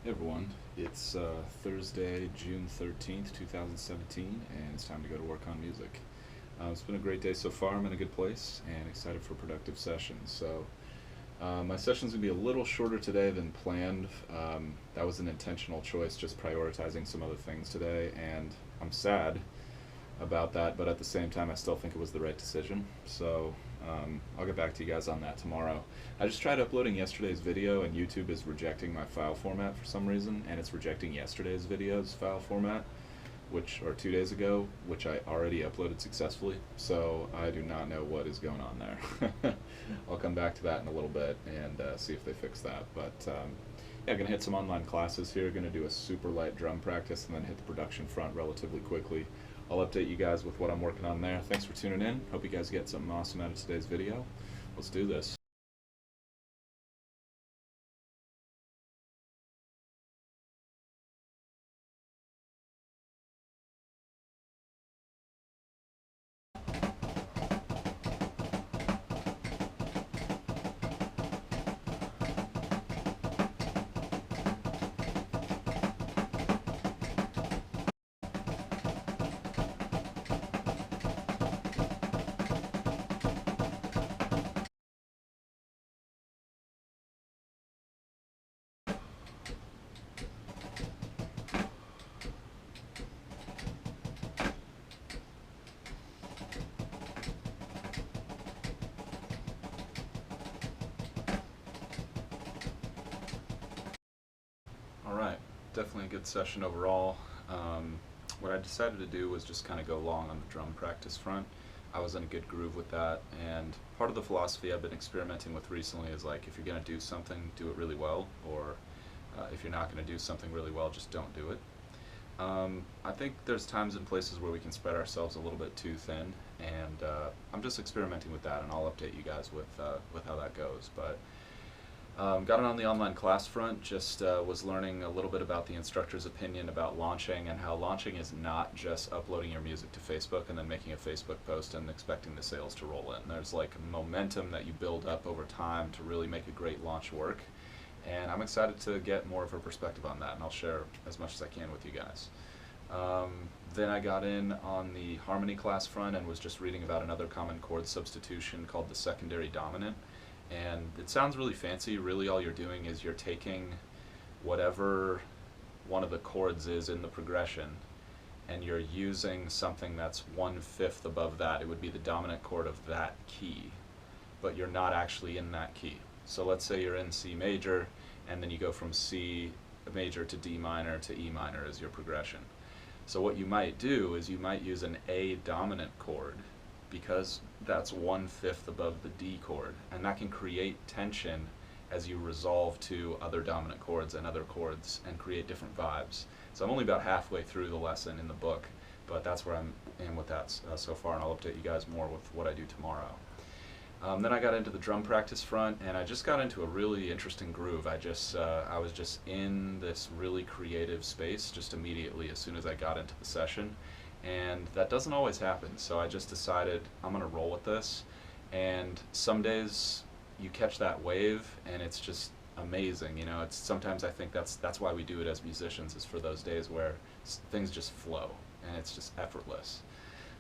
Hey everyone, it's Thursday, June 13th, 2017, and it's time to go to work on music. It's been a great day so far. I'm in a good place and excited for productive sessions. My session's going to be a little shorter today than planned. That was an intentional choice, just prioritizing some other things today, and I'm sad about that, but at the same time, I still think it was the right decision. I'll get back to you guys on that tomorrow. I just tried uploading yesterday's video, and YouTube is rejecting my file format for some reason, and it's rejecting yesterday's video's file format, or 2 days ago, which I already uploaded successfully. So I do not know what is going on there. I'll come back to that in a little bit and see if they fix that. Yeah, gonna hit some online classes here. Gonna do a super light drum practice and then hit the production front relatively quickly. I'll update you guys with what I'm working on there. Thanks for tuning in. Hope you guys get something awesome out of today's video. Let's do this. Alright, definitely a good session overall. What I decided to do was just kind of go long on the drum practice front. I was in a good groove with that, and part of the philosophy I've been experimenting with recently is like, if you're going to do something, do it really well, or if you're not going to do something really well, just don't do it. I think there's times and places where we can spread ourselves a little bit too thin, and I'm just experimenting with that, and I'll update you guys with how that goes. Got it on the online class front, just was learning a little bit about the instructor's opinion about launching, and how launching is not just uploading your music to Facebook and then making a Facebook post and expecting the sales to roll in. There's like momentum that you build up over time to really make a great launch work, and I'm excited to get more of her perspective on that, and I'll share as much as I can with you guys. Then I got in on the harmony class front and was just reading about another common chord substitution called the secondary dominant. And it sounds really fancy. Really all you're doing is you're taking whatever one of the chords is in the progression, and you're using something that's 1/5 above that. It would be the dominant chord of that key, but you're not actually in that key. So let's say you're in C major, and then you go from C major to D minor to E minor as your progression. So what you might do is you might use an A dominant chord, because that's 1/5 above the D chord, and that can create tension as you resolve to other dominant chords and other chords and create different vibes. So I'm only about halfway through the lesson in the book, but that's where I'm in with that so far, and I'll update you guys more with what I do tomorrow. Then I got into the drum practice front, and I just got into a really interesting groove. I was just in this really creative space just immediately as soon as I got into the session, and that doesn't always happen. So I just decided I'm gonna roll with this, and some days you catch that wave and it's just amazing. You know, it's sometimes I think that's why we do it as musicians, is for those days where things just flow and it's just effortless.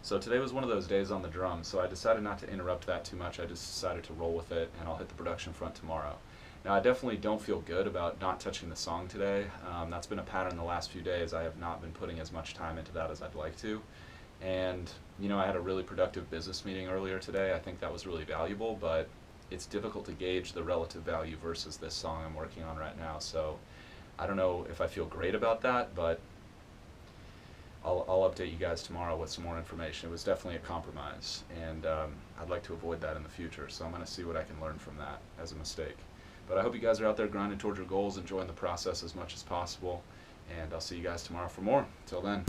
So today was one of those days on the drums, so I decided not to interrupt that too much. I just decided to roll with it, and I'll hit the production front tomorrow. Now, I definitely don't feel good about not touching the song today. That's been a pattern the last few days. I have not been putting as much time into that as I'd like to. And, you know, I had a really productive business meeting earlier today. I think that was really valuable, but it's difficult to gauge the relative value versus this song I'm working on right now. So I don't know if I feel great about that, but I'll update you guys tomorrow with some more information. It was definitely a compromise, and I'd like to avoid that in the future, so I'm going to see what I can learn from that as a mistake. But I hope you guys are out there grinding towards your goals, enjoying the process as much as possible, and I'll see you guys tomorrow for more. Till then.